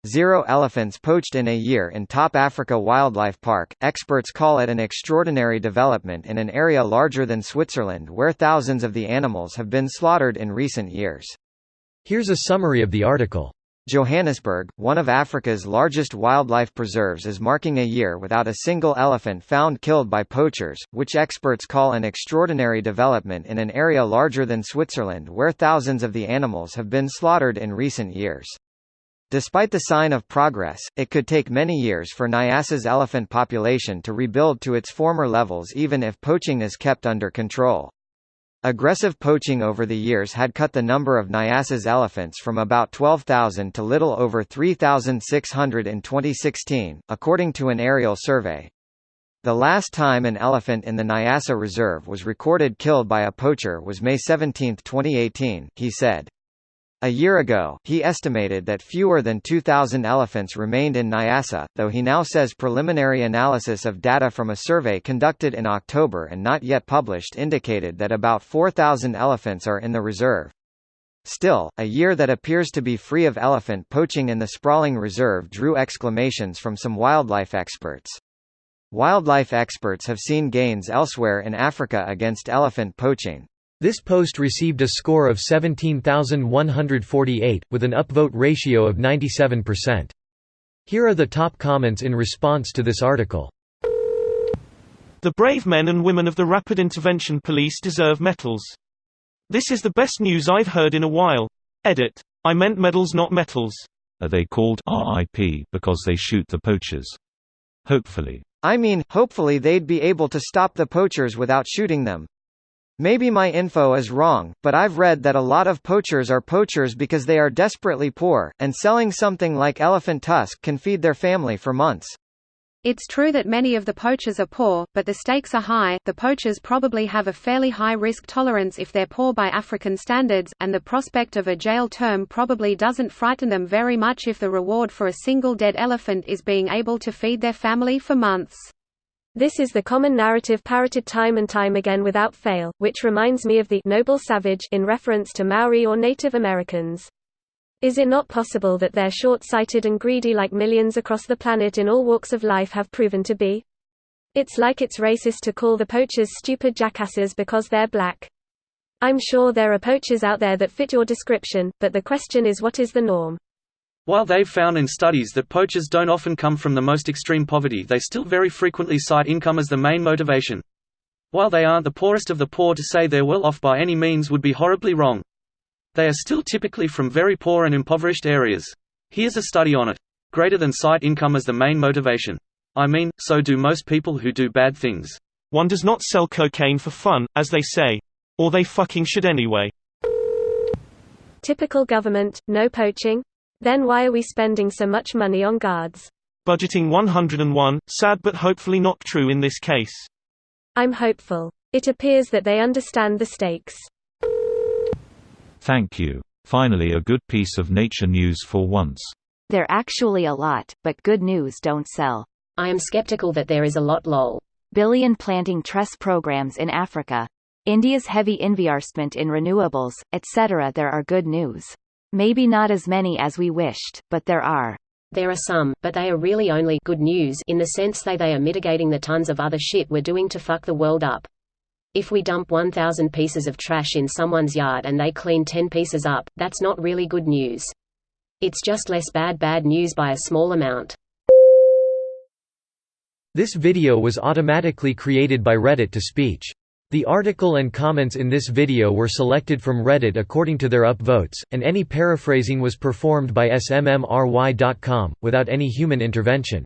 0 elephants poached in a year in Top Africa Wildlife Park. Experts call it an extraordinary development in an area larger than Switzerland where thousands of the animals have been slaughtered in recent years. Here's a summary of the article. Johannesburg, one of Africa's largest wildlife preserves, is marking a year without a single elephant found killed by poachers, which experts call an extraordinary development in an area larger than Switzerland where thousands of the animals have been slaughtered in recent years. Despite the sign of progress, it could take many years for Nyasa's elephant population to rebuild to its former levels even if poaching is kept under control. Aggressive poaching over the years had cut the number of Nyasa's elephants from about 12,000 to little over 3,600 in 2016, according to an aerial survey. The last time an elephant in the Nyasa Reserve was recorded killed by a poacher was May 17, 2018, he said. A year ago, he estimated that fewer than 2,000 elephants remained in Nyasa, though he now says preliminary analysis of data from a survey conducted in October and not yet published indicated that about 4,000 elephants are in the reserve. Still, a year that appears to be free of elephant poaching in the sprawling reserve drew exclamations from some wildlife experts. Wildlife experts have seen gains elsewhere in Africa against elephant poaching. This post received a score of 17,148, with an upvote ratio of 97%. Here are the top comments in response to this article. The brave men and women of the Rapid Intervention Police deserve medals. This is the best news I've heard in a while. Edit. I meant medals, not metals. Are they called RIP because they shoot the poachers? Hopefully. I mean, hopefully they'd be able to stop the poachers without shooting them. Maybe my info is wrong, but I've read that a lot of poachers are poachers because they are desperately poor, and selling something like elephant tusk can feed their family for months. It's true that many of the poachers are poor, but the stakes are high. The poachers probably have a fairly high risk tolerance if they're poor by African standards, and the prospect of a jail term probably doesn't frighten them very much if the reward for a single dead elephant is being able to feed their family for months. This is the common narrative parroted time and time again without fail, which reminds me of the noble savage in reference to Maori or Native Americans. Is it not possible that they're short-sighted and greedy like millions across the planet in all walks of life have proven to be? It's like it's racist to call the poachers stupid jackasses because they're black. I'm sure there are poachers out there that fit your description, but the question is, what is the norm? While they've found in studies that poachers don't often come from the most extreme poverty, they still very frequently cite income as the main motivation. While they aren't the poorest of the poor, to say they're well off by any means would be horribly wrong. They are still typically from very poor and impoverished areas. Here's a study on it. Greater than cite income as the main motivation. I mean, so do most people who do bad things. One does not sell cocaine for fun, as they say. Or they fucking should anyway. Typical government, no poaching? Then why are we spending so much money on guards? Budgeting 101, sad but hopefully not true in this case. I'm hopeful. It appears that they understand the stakes. Thank you. Finally a good piece of nature news for once. There actually a lot, but good news don't sell. I am skeptical that there is a lot lol. Billion planting tress programs in Africa. India's heavy investment in renewables, etc. There are good news. Maybe not as many as we wished, but there are. There are some, but they are really only good news in the sense they are mitigating the tons of other shit we're doing to fuck the world up. If we dump 1,000 pieces of trash in someone's yard and they clean 10 pieces up, that's not really good news. It's just less bad news by a small amount. This video was automatically created by Reddit to speech. The article and comments in this video were selected from Reddit according to their upvotes, and any paraphrasing was performed by smmry.com, without any human intervention.